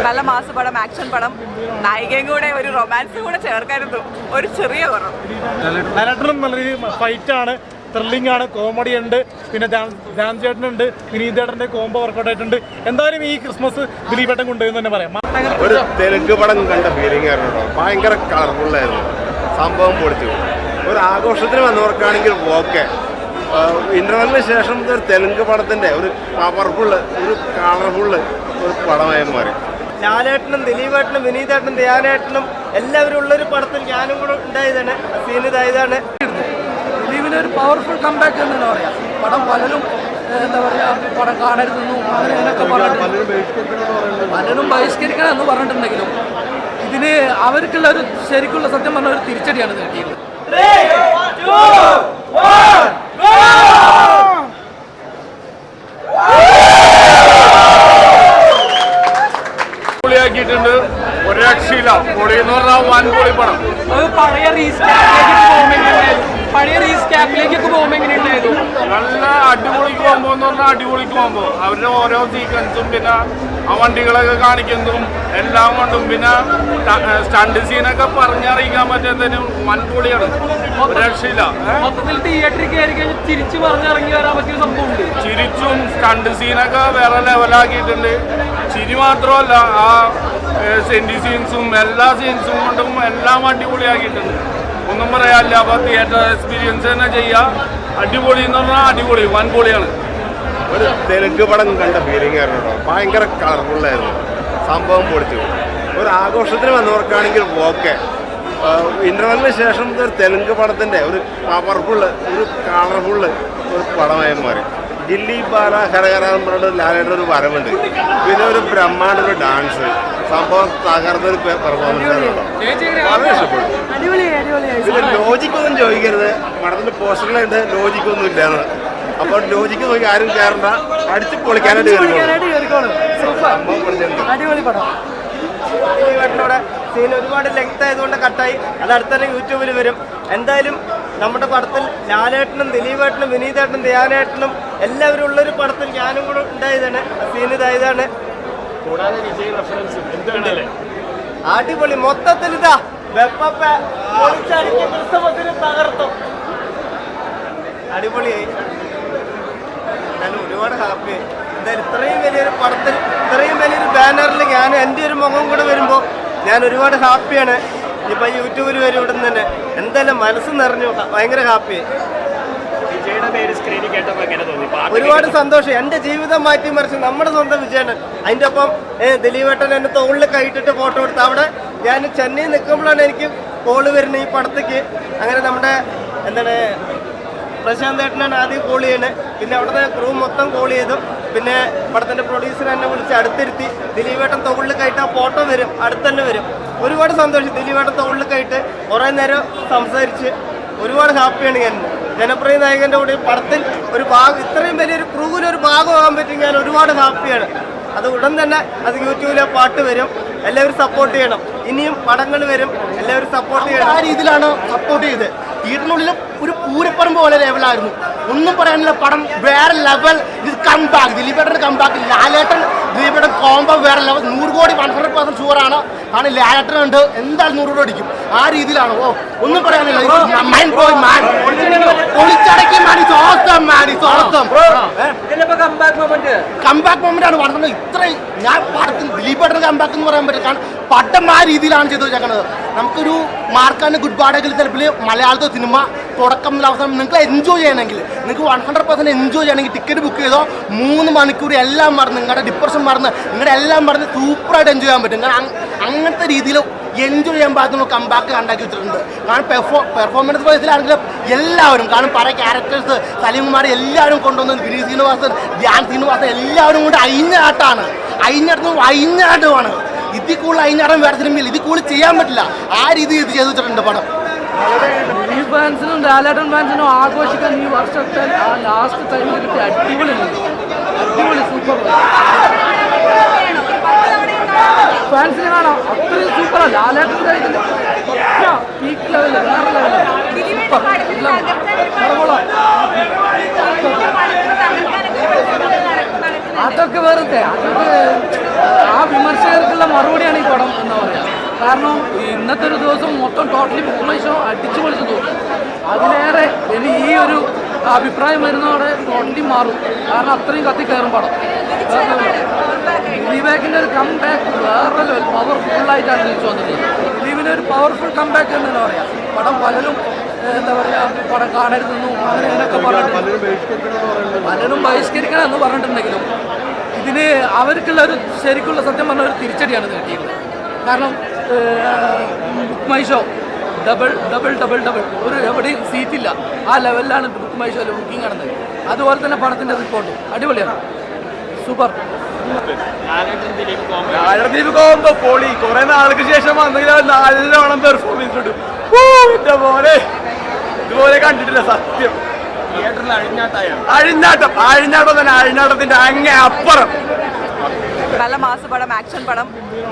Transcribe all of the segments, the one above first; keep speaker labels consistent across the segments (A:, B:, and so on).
A: നല്ല മാസ് പടം, ആക്ഷൻ പടം, നായികയും കൂടെ ഒരു റൊമാൻസും കൂടെ ചേർക്കായിരുന്നു ഒരു ചെറിയ കുറവ്.
B: നല്ലൊരു ഫൈറ്റാണ്, ത്രില്ലിംഗ് ആണ്, കോമഡി ഉണ്ട്, പിന്നെ ധ്യാൻ ചേട്ടനുണ്ട്, വിനീത് ചേട്ടൻ്റെ കോംബോ വർക്കൗട്ട് ആയിട്ടുണ്ട്. എന്തായാലും ഈ ക്രിസ്മസ് ദിലീപേട്ടൻ കൊണ്ടുവന്ന് തന്നെ പറയാം.
C: ഒരു തെലുങ്ക് പടം കണ്ട ഫീലിംഗ് ആയിരുന്നു. ഭയങ്കര കളർഫുള്ളായിരുന്നു, സംഭവം പൊളിച്ചു. ഒരു ആഘോഷത്തിന് വന്നവർക്കാണെങ്കിൽ ഓക്കെ. ഇന്റർവെല്ലിന് ശേഷം ഒരു തെലുങ്ക് പടത്തിന്റെ ഒരു പവർഫുള്ള്, ഒരു കളർഫുള്ള് ഒരു പടമായി മാറി.
D: ലാലേട്ടനും ദിലീപേട്ടനും വിനീതേട്ടനും ധ്യാനേട്ടനും എല്ലാവരും ഉള്ളൊരു പടത്തിൽ ഞാനും കൂടെ ഉണ്ടായതാണ്. സീൻ ഇതായതാണ്.
E: ദിലീപിന് ഒരു പവർഫുൾ കംബാക്ക് എന്ന് തന്നെ പറയാം. പടം പലരും എന്താ പറയുക, പടം കാണരുതെന്നും അങ്ങനെയൊക്കെ പലരും ബഹിഷ്കരിക്കണം എന്ന് പറഞ്ഞിട്ടുണ്ടെങ്കിലും ഇതിന് അവർക്കുള്ള ഒരു ശരിക്കുള്ള സത്യം പറഞ്ഞ ഒരു തിരിച്ചടിയാണ് കിട്ടിയത്.
F: ാക്കിയിട്ടുണ്ട്. ഒരു രക്ഷയില്ല. പൊളി എന്ന് പറഞ്ഞാൽ വൻ പൊളി പടം.
E: പഴയ റീസ്കാപ്പിലേക്കൊക്കെ പോകുമ്പോൾ എങ്ങനെയുണ്ടായിരുന്നു?
F: നല്ല അടിപൊളിക്ക് പോകുമ്പോൾ എന്ന് പറഞ്ഞാൽ അടിപൊളിക്ക് പോകുമ്പോൾ അവരുടെ ഓരോ സീക്വൻസും പിന്നെ ആ വണ്ടികളൊക്കെ കാണിക്കുന്നതും എല്ലാം കൊണ്ടും പിന്നെ സ്റ്റണ്ട് സീനൊക്കെ പറഞ്ഞറിയിക്കാൻ പറ്റാത്തതിന് വൻ പൊളിയാണ്. ഒരു രക്ഷയില്ല.
E: മൊത്തത്തിൽ തിയേറ്ററിൽ കയറി കഴിഞ്ഞാൽ ചിരിച്ചു പറഞ്ഞിറങ്ങി വരാൻ പറ്റിയ സംഭവമുണ്ട്.
F: ചിരിച്ചും സ്റ്റണ്ട് സീനൊക്കെ വേറെ ലെവലാക്കിയിട്ടുണ്ട്. ചിരി മാത്രമല്ല, ആ സെന്റി സീൻസും എല്ലാ സീൻസും കൊണ്ടും എല്ലാം അടിപൊളിയാക്കിയിട്ടുണ്ട്. ഒന്നും പറയാനില്ല. അപ്പോൾ തിയേറ്റർ എക്സ്പീരിയൻസ് തന്നെ ചെയ്യുക. അടിപൊളി എന്ന് പറഞ്ഞാൽ അടിപൊളി, വൻ പൊളിയാണ്.
C: ഒരു തെലുങ്ക് പടം കണ്ട ഫീലിംഗ് ആയിരുന്നു. ഭയങ്കര കളർഫുള്ളായിരുന്നു, സംഭവം പൊളിച്ചു. ഒരു ആഘോഷത്തിന് വന്നവർക്കാണെങ്കിൽ ഓക്കെ. ഇന്റർവെല്ലിന് ശേഷം ഒരു തെലുങ്ക് പടത്തിന്റെ ഒരു പവർഫുള്ള്, ഒരു കളർഫുള്ള് ഒരു പടമായി മാറി. ദിലീപ് ബാല ഹരഹര എന്ന് പറഞ്ഞിട്ട് ലാലേട്ടൻ ഒരു വരവുണ്ട്. പിന്നെ ഒരു ബ്രഹ്മാണ്ട ഒരു ഡാൻസ്, സംഭവം തകർന്നൊരു പെർഫോമൻസ് ആണ്. വളരെ ഇഷ്ടപ്പെട്ടു. പിന്നെ ലോജിക്കൊന്നും ചോദിക്കരുത്. പടത്തിന്റെ പോസ്റ്ററിലായിട്ട് ലോജിക്കൊന്നും ഇല്ലാന്ന്. അപ്പോൾ ലോജിക്ക് നോക്കി ആരും കയറണ്ട, അടിച്ച് പൊളിക്കാനായിട്ട് സംഭവം പൊളിച്ചിട്ടുണ്ട്.
D: ദിലീപേട്ടനോടെ സീൻ ഒരുപാട് ലെങ്ത് ആയതുകൊണ്ട് കട്ടായി. അത് അടുത്തന്നെ യൂട്യൂബിൽ വരും. എന്തായാലും നമ്മുടെ പടത്തിൽ ലാലേട്ടനും ദിലീപേട്ടനും വിനീതേട്ടനും ധ്യാനേട്ടനും എല്ലാവരും ഉള്ളൊരു പടത്തിൽ ഞാനും കൂടെ ഉണ്ടായതാണ്. സീൻ ഇതായതാണ്. അടിപൊളി. മൊത്തത്തിൽ ഇതാ ക്രിസ്മസിന് തകർത്തു. അടിപൊളിയായി. ഞാൻ ഒരുപാട് ഹാപ്പിയായി. എന്തായാലും ഇത്രയും വലിയൊരു പടത്തിൽ, ഇത്രയും വലിയൊരു ബാനറിൽ ഞാൻ എൻ്റെ ഒരു മുഖം കൂടെ വരുമ്പോൾ ഞാൻ ഒരുപാട് ഹാപ്പിയാണ്. ഇപ്പം യൂട്യൂബിൽ വരും ഇവിടെ നിന്ന് തന്നെ. എന്തായാലും മനസ്സ് നിറഞ്ഞു, ഭയങ്കര ഹാപ്പിയായി. ഒരുപാട് സന്തോഷം. എൻ്റെ ജീവിതം മാറ്റിമറിച്ച് നമ്മുടെ സ്വന്തം വിജയണ്ണൻ. അതിൻ്റെ ഒപ്പം ദിലീപേട്ടൻ എന്നെ തോളിൽ കൈയിട്ടിട്ട് ഫോട്ടോ എടുത്ത് അവിടെ ഞാൻ ചെന്നൈ നിൽക്കുമ്പോഴാണ് എനിക്ക് കോള് വരുന്നത് ഈ പടത്തേക്ക്. അങ്ങനെ നമ്മുടെ എന്താണ് പ്രശാന്ത് ഏട്ടനാണ് ആദ്യം കോൾ ചെയ്യുന്നത്. പിന്നെ അവിടുത്തെ ക്രൂ മൊത്തം കോൾ ചെയ്തു. പിന്നെ പടത്തിൻ്റെ പ്രൊഡ്യൂസർ എന്നെ വിളിച്ച് അടുത്തിരുത്തി. ദിലീപേട്ടൻ തോളിൽ കയറ്റി ആ ഫോട്ടോ വരും, അടുത്ത് തന്നെ വരും. ഒരുപാട് സന്തോഷം. ദിലീപേട്ടൻ തോളിൽ കയറ്റി കുറേ നേരം സംസാരിച്ച് ഒരുപാട് ഹാപ്പിയാണ് ഞാൻ. ജനപ്രിയ നായകൻ്റെ കൂടെ പടത്തിൽ ഒരു ഭാഗം, ഇത്രയും വലിയൊരു ക്രൂവിലൊരു ഭാഗമാകാൻ പറ്റും. ഞാൻ ഒരുപാട് ഹാപ്പിയാണ്. അത് ഉടൻ തന്നെ അത് യൂട്യൂബിലെ പാട്ട് വരും. എല്ലാവരും സപ്പോർട്ട് ചെയ്യണം. ഇനിയും പടങ്ങൾ വരും. എല്ലാവരും സപ്പോർട്ട് ചെയ്യണം.
G: ആ രീതിയിലാണ് സപ്പോർട്ട് ചെയ്ത്. തിയേറ്ററിനുള്ളിൽ ഒരു പൂരപ്പറമ്പ് പോലെ ലെവലായിരുന്നു. ഒന്നും പറയാനില്ല. പടം വേറെ ലെവൽ. ഇത് കംബാക്ക്, ദിലീപേട്ടൻ്റെ കംബാക്ക്. ലാലേട്ടൻ ദിലീപേട്ടൻ കോംബോ വേറെ ലെവൽ. 100 കോടി 100% ഷുവറാണ്. ആണ് ലാലേട്ടൻ ഉണ്ട്, എന്തായാലും 100 കോടി അടിക്കും. ആ രീതിയിലാണ്. ഓ ഒന്നും പറയാനില്ല. പൊളിച്ചടക്കി കംബാക്ക് മൊമെന്റ് ആണ് പടത്തിൽ. ഇത്രയും ഞാൻ പടത്തിൽ ദിലീപേട്ടൻ കംബാക്ക് എന്ന് പറയാൻ പറ്റും. കാരണം പടം ആ രീതിയിലാണ് ചെയ്ത് വെച്ചേക്കുന്നത്. നമുക്കൊരു മാർക്കാൻ്റെ ഗുഡ് ബാഡെങ്കിൽ ചിലപ്പോൾ മലയാളത്തെ സിനിമ തുടക്കം അവസാനം നിങ്ങൾക്ക് എൻജോയ് ചെയ്യണമെങ്കിൽ, നിങ്ങൾക്ക് 100% എൻജോയ് ചെയ്യണമെങ്കിൽ ടിക്കറ്റ് ബുക്ക് ചെയ്തോ 3 മണിക്കൂർ എല്ലാം മറന്ന്, നിങ്ങളുടെ ഡിപ്രഷൻ മറന്ന്, നിങ്ങളുടെ എല്ലാം മറന്ന് സൂപ്പറായിട്ട് എൻജോയ് ചെയ്യാൻ പറ്റും. കാരണം അങ്ങനത്തെ രീതിയിൽ എൻജോയ് ചെയ്യാൻ പാകത്തിന് കംബാക്ക് ഉണ്ടാക്കി വെച്ചിട്ടുണ്ട്. കാരണം പെർഫോമൻസ് വൈസിലാണെങ്കിലും എല്ലാവരും, കാരണം പല ക്യാരക്ടേഴ്സ് സലീംകുമാർ എല്ലാവരും കൊണ്ടുവന്ന്, വിനീത് ശ്രീനിവാസൻ, ധ്യാൻ ശ്രീനിവാസൻ എല്ലാവരും കൂടെ അയിഞ്ഞാട്ടാണ്. അയിഞ്ഞാട്ടമാണ്. ഇതിൽ കൂടുതൽ അയിഞ്ഞാട്ടം വേറെ സിനിമയിൽ ഇതിൽ കൂടുതൽ ചെയ്യാൻ പറ്റില്ല. ആ രീതിയിൽ ഇത് ചെയ്തു വെച്ചിട്ടുണ്ട് പടം.
E: ദിലീപ് ഫാൻസിനും ലാലേട്ടൻ ഫാൻസിനും ആഘോഷിക്കാൻ ഈ വർഷത്തെ ആ ലാസ്റ്റ് ടൈമിൽ കിട്ടിയ അടിപൊളി സൂപ്പർ ഫാൻസിന് കാണാം. അത്രയും സൂപ്പറാണ് ലാലേട്ടൻ്റെ പീക്ക് ലെവല്, വേറെ ലെവല്. അതൊക്കെ വെറുതെ, അതൊക്കെ ആ വിമർശകർക്കുള്ള മറുപടിയാണ് ഈ പടം എന്താ പറയുക. കാരണം ഇന്നത്തെ ഒരു ദിവസം മൊത്തം ടോട്ടലി ബുക്ക് മൈ ഷോ അടിച്ചു പൊളിച്ചു തോന്നി. അതിലേറെ ഇനി ഈ ഒരു അഭിപ്രായം വരുന്നതോടെ ടോട്ടലി മാറും. കാരണം അത്രയും കത്തിക്കയറും പടം. ദിലീപേക്കിൻ്റെ ഒരു കം ബാക്ക് വേറെ ലെവൽ പവർഫുള്ളായിട്ടാണ് തിരിച്ചു വന്നിട്ടുള്ളത്. ദിലീപിൻ്റെ ഒരു പവർഫുൾ കം ബാക്ക് എന്ന് തന്നെ പറയാം. പടം പലരും എന്താ പറയുക പടം കാണരുതെന്നും അങ്ങനെയൊക്കെ പലരും ബഹിഷ്കരിക്കണം എന്ന് പറഞ്ഞിട്ടുണ്ടെങ്കിലും ഇതിന് അവർക്കുള്ള ഒരു ശരിക്കുള്ള സത്യം പറഞ്ഞ ഒരു തിരിച്ചടിയാണ് ഇത് കിട്ടിയിട്ടുള്ളത്. കാരണം ബുക്ക് മൈ ഷോ ഡബിൾ ഒരു എവിടെയും സീറ്റില്ല. ആ ലെവലിലാണ് ബുക്ക് മൈ ഷോയിൽ ബുക്കിംഗ് നടന്നത്. അതുപോലെ തന്നെ പടത്തിൻ്റെ റിപ്പോർട്ടും അടിപൊളിയാണ്. സൂപ്പർ.
D: ദിലീപ് കോമ്പോ പൊളി. കുറെ നാൾക്ക് ശേഷം വന്നെങ്കിൽ നല്ലോണം പെർഫോം ചെയ്തിട്ടുണ്ട്. പോലെ ഇതുപോലെ കണ്ടിട്ടില്ല സത്യം. അഴിഞ്ഞാട്ടം തന്നെ, അഴിഞ്ഞാട്ടത്തിന്റെ അങ്ങേ അപ്പുറം.
A: നല്ല മാസ പടം, ആക്ഷൻ പടം,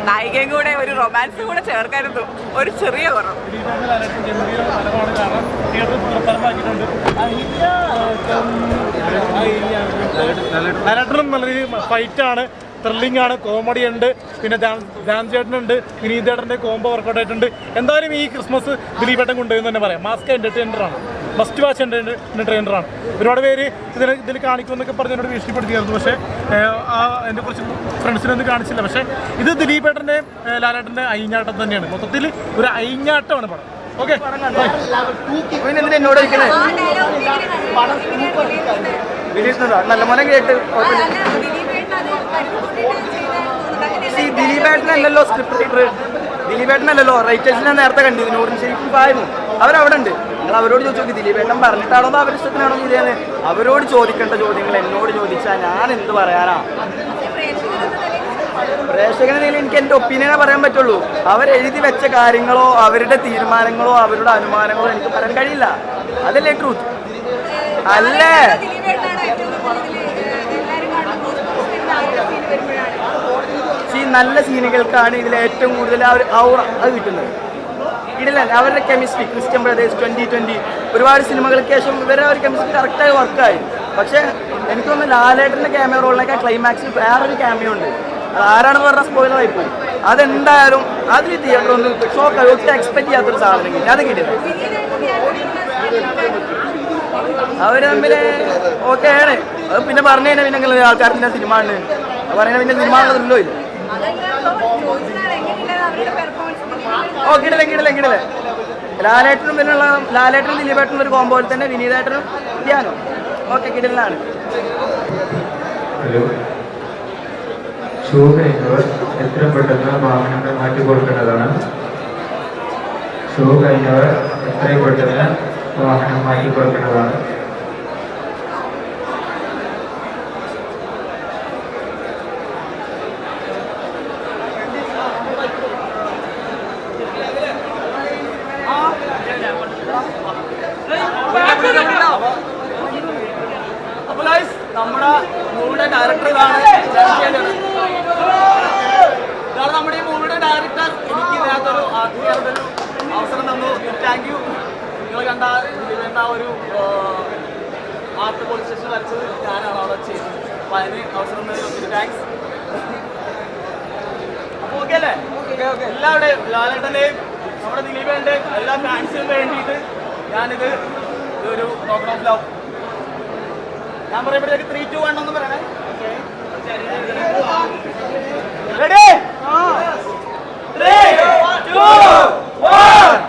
A: നായികയും കൂടെ ഒരു റൊമാൻസ് കൂടെ ചേർക്കായിരുന്നു ഒരു ചെറിയ കുറവ്.
B: ലാലേട്ടനും നല്ലൊരു ഫൈറ്റാണ്, ത്രില്ലിംഗ് ആണ്, കോമഡി ഉണ്ട്, പിന്നെ ധ്യാൻ ചേട്ടനുണ്ട്, വിനീതേട്ടൻ്റെ കോംബോ വർക്കൗട്ട് ആയിട്ടുണ്ട്. എന്തായാലും ഈ ക്രിസ്മസ് ദിലീപേട്ടൻ കൊണ്ടുപോയെന്ന് തന്നെ പറയാം. മാസ്ക് എൻ്റർടൈനറാണ്, മസ്റ്റ് വാച്ച് എൻ്റർടൈനറാണ്. ഒരുപാട് പേര് ഇതിൽ കാണിക്കുമെന്നൊക്കെ പറഞ്ഞ് എന്നോട് ഭീഷണിപ്പെടുത്തിയായിരുന്നു. പക്ഷേ എൻ്റെ കുറച്ച് ഫ്രണ്ട്സിനൊന്നും കാണിച്ചില്ല. പക്ഷേ ഇത് ദിലീപേട്ടൻ്റെ ലാലേട്ടൻ്റെ അയിഞ്ഞാട്ടം തന്നെയാണ്. മൊത്തത്തിൽ ഒരു അയിഞ്ഞാട്ടമാണ് പടം. ഓക്കെ,
D: എന്നോട് നല്ല മോനെ കേട്ട് ദിലീപേട്ടനല്ലല്ലോ സ്ക്രിപ്റ്റ് റൈറ്റർ, ദിലീപേട്ടനല്ലല്ലോ റൈറ്റേഴ്സിനെ നേരത്തെ കണ്ടിരുന്നു. നൂറിൻ ഷെരീഫ് ആയിരുന്നു, അവരവിടെ ഉണ്ട്. നിങ്ങൾ അവരോട് ചോദിച്ചു നോക്കി ദിലീപേട്ടൻ പറഞ്ഞിട്ടാണോ അവരുടെ ഇഷ്ടത്തിനാണോ ചെയ്തത്? അവരോട് ചോദിക്കേണ്ട ചോദ്യങ്ങൾ എന്നോട് ചോദിച്ചാൽ ഞാൻ എന്ത് പറയാനാ? പ്രേക്ഷകന നിലയിൽ എനിക്ക് എൻ്റെ ഒപ്പീനിയനെ പറയാൻ പറ്റുള്ളൂ. അവരെഴുതി വെച്ച കാര്യങ്ങളോ അവരുടെ തീരുമാനങ്ങളോ അവരുടെ അനുമാനങ്ങളോ എനിക്ക് പറയാൻ കഴിയില്ല. അതല്ലേ ട്രൂത്ത് അല്ലേ? നല്ല സീനുകൾക്കാണ് ഇതിൽ ഏറ്റവും കൂടുതൽ അത് കിട്ടുന്നത്. ഇതില്ല അവരുടെ കെമിസ്ട്രി, ക്രിസ്ത്യൻ ബ്രദേഴ്സ് 2020 ഒരുപാട് സിനിമകൾക്ക് ശേഷം ഇവരെ ഒരു കെമിസ്ട്രി കറക്റ്റായി വർക്കായി. പക്ഷേ എനിക്ക് തോന്നുന്നു ലാലേട്ടൻ്റെ ക്യാമിയ റോളിനൊക്കെ ക്ലൈമാക്സിൽ വേറൊരു ക്യാമിയ ഉണ്ട്. ആരാണെന്ന് പറഞ്ഞാൽ സ്പോയിലർ ആയിപ്പോയി. അതെന്തായാലും അതിൽ തിയേറ്റർ ഒന്ന് ഷോക്കായി, ഒട്ടും എക്സ്പെക്ട് ചെയ്യാത്തൊരു സാധനം കിട്ടി, അത് കിട്ടില്ല. അവർ തമ്മിൽ ഓക്കെ ആണ്. അത് പിന്നെ പറഞ്ഞു കഴിഞ്ഞാൽ പിന്നെ ആൾക്കാർക്ക് സിനിമ ആണ് പറയുന്നത്, പിന്നെ സിനിമ ഉള്ളതല്ലോ ഇല്ല. ഓ കിടിലേ ലാലേട്ടനും പിന്നെയുള്ള ലാലേട്ടനും ദിലീപേട്ടനും ഒരു കോമ്പോയിൽ തന്നെ വിനീതേട്ടനും ധ്യാനും ഓക്കെ കിടിലാണ്.
H: ഷോ കഴിഞ്ഞവർ എത്രയും പെട്ടെന്ന് വാഹനങ്ങൾ മാറ്റി കൊടുക്കേണ്ടതാണ്. ഷോ കഴിഞ്ഞവർ എത്രയും പെട്ടെന്ന് വാഹനം മാറ്റി കൊടുക്കേണ്ടതാണ്.
D: നമ്മുടെ മൂവിയുടെ ഡയറക്ടർ ഇതാണ് നമ്മുടെ ഈ മൂവിയുടെ ഡയറക്ടർ. എനിക്ക് ഇതിനകത്തൊരു ആത്മീയതൊരു അവസരം തന്നു. Thank you. നിങ്ങൾ കണ്ട ഇതിലേണ്ട ഒരു ആർട്ട് പോലീസ് സ്റ്റേഷൻ വരച്ചത് ഞാനാണ് അവിടെ ചെയ്തത്. അപ്പം അതിന് അവസരം തന്നതിന് താങ്ക്സ്. അപ്പോൾ ഓക്കെ അല്ലേ? ഓക്കെ എല്ലാവരുടെയും ലാലേട്ടൻ്റെയും നമ്മുടെ ദിലീപേൻ്റെ എല്ലാ ഫാൻസിനും വേണ്ടിയിട്ട് ഞാനിത് ഒരു ടോക്കൺ ഓഫ് ലവ് ഞാൻ പറയുമ്പോഴത്തേക്ക് 3, 2, 1 ഒന്ന് പറയണേ. റെഡി? 3, 2, 1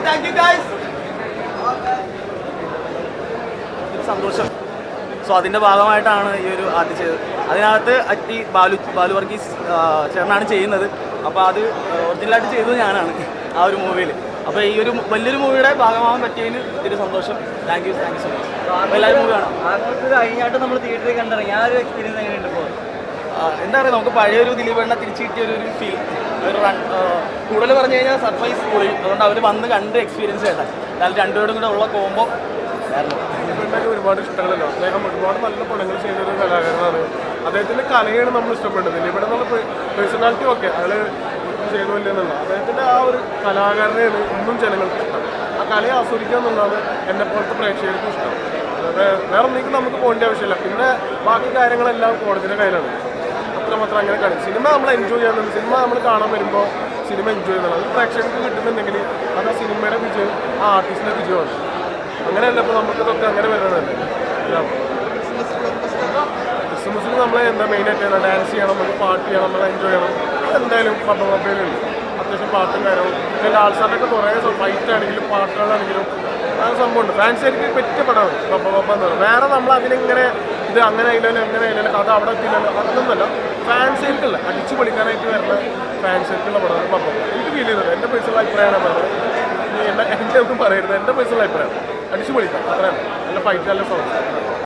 D: Thank you guys. സന്തോഷം. സോ അതിൻ്റെ ഭാഗമായിട്ടാണ് ഈ ഒരു ആദ്യം ചെയ്തത്. അതിനകത്ത് ബാലു വർഗീസ് ചേട്ടനാണ് ചെയ്യുന്നത്. അപ്പോൾ അത് ഒറിജിനലായിട്ട് ചെയ്തത് ഞാനാണ് ആ ഒരു മൂവിയിൽ. അപ്പോൾ ഈ ഒരു വലിയൊരു മൂവിയുടെ ഭാഗമാകാൻ പറ്റിയതിന് ഒത്തിരി സന്തോഷം. Thank you so much. അപ്പോൾ എല്ലാവരും മൂവി കാണാം. കഴിഞ്ഞായിട്ട് നമ്മൾ തിയേറ്ററിൽ കണ്ടിറങ്ങി. ആ ഒരു എക്സ്പീരിയൻസ് എങ്ങനെയുണ്ട്? ഇപ്പോൾ എന്താ പറയുക, നമുക്ക് പഴയൊരു ദിലീപേണ്ണ തിരിച്ചു കിട്ടിയൊരു ഫീൽ. ഒരു കൂടുതൽ പറഞ്ഞു കഴിഞ്ഞാൽ സർപ്രൈസ് പോയി. അതുകൊണ്ട് അവർ വന്ന് കണ്ട് എക്സ്പീരിയൻസ് ചെയ്യട്ടെ. എന്നാൽ രണ്ടുപേരും കൂടെ ഉള്ള കോമ്പോ
B: ദിലീപേട്ടനൊക്കെ ഒരുപാട് ഇഷ്ടങ്ങളല്ലോ. അദ്ദേഹം ഒരുപാട് നല്ല പടങ്ങൾ ചെയ്യുന്ന ഒരു കലാകാരനാണ്. അദ്ദേഹത്തിൻ്റെ കലയാണ് നമ്മൾ ഇഷ്ടപ്പെട്ടത്. ദിലീപേട്ടൻ എന്നുള്ള പേഴ്സണാലിറ്റി ഒക്കെ അയാൾ ചെയ്തില്ല എന്നുള്ള അദ്ദേഹത്തിൻ്റെ ആ ഒരു കലാകാരനെയാണ് ഇന്നും ജനങ്ങൾക്ക് ഇഷ്ടം. ആ കലയെ ആസ്വദിക്കുക എന്നുള്ളതാണ് എന്നെ പോലത്തെ പ്രേക്ഷകർക്ക് ഇഷ്ടം. വേറെ ഒന്നിനും നമുക്ക് പോകേണ്ട ആവശ്യമില്ല. പിന്നെ ബാക്കി കാര്യങ്ങളെല്ലാം കോടതിയുടെ കയ്യിലാണ്. അത്രമാത്രം അങ്ങനെ കളി സിനിമ നമ്മൾ എൻജോയ് ചെയ്യാറുണ്ട്. സിനിമ നമ്മൾ കാണാൻ വരുമ്പോൾ സിനിമ എൻജോയ് ചെയ്യുന്നത് അത് പ്രേക്ഷകർക്ക് കിട്ടുന്നുണ്ടെങ്കിൽ അത് ആ സിനിമയുടെ വിജയം ആ ആർട്ടിസ്റ്റിൻ്റെ വിജയമാണ്. അങ്ങനെയല്ല ഇപ്പോൾ നമുക്കിതൊക്കെ അങ്ങനെ വരുന്നതല്ലേ. ക്രിസ്മസിന് നമ്മൾ എന്താ മെയിനായിട്ട് ചെയ്യണം, ഡാൻസ് ചെയ്യണം, നമുക്ക് പാട്ട് ചെയ്യണം, നമ്മൾ എൻജോയ് ചെയ്യണം. അതെന്തായാലും പബ്ബയിലുണ്ട്. അത്യാവശ്യം പാട്ടും കാര്യവും പിന്നെ ലാൽസാറിനൊക്കെ കുറേ ഫൈറ്റ് ആണെങ്കിലും പാട്ടുകളാണെങ്കിലും ആ സംഭവമുണ്ട്. ഫാൻസുകാർക്ക് പറ്റിയ പടമാണ് പബ്ബ എന്ന് പറയുന്നത്. വേറെ നമ്മൾ അതിനിങ്ങനെ ഇത് അങ്ങനെ ആയില്ലല്ലോ എങ്ങനെ ആയില്ലല്ലോ കഥ അവിടെ എത്തില്ലല്ലോ അതൊന്നുമല്ല. ഫാൻസുകാർക്കല്ല അടിച്ചു പൊളിക്കാനായിട്ട് വരുന്ന ഫാൻസുകാർക്കുള്ള പടമാണ് പബ്ബ. എനിക്ക് ഫീൽ ചെയ്തത് എൻ്റെ പേഴ്സണൽ അഭിപ്രായമാണ് പറഞ്ഞത്. എൻ്റെ ഒന്നും പറയരുത്, എൻ്റെ പേഴ്സണൽ അഭിപ്രായം. അടിച്ചു പൊളിക്കാം അത്രയാണ്. നല്ല ഫൈറ്റ് നല്ല സോങ്.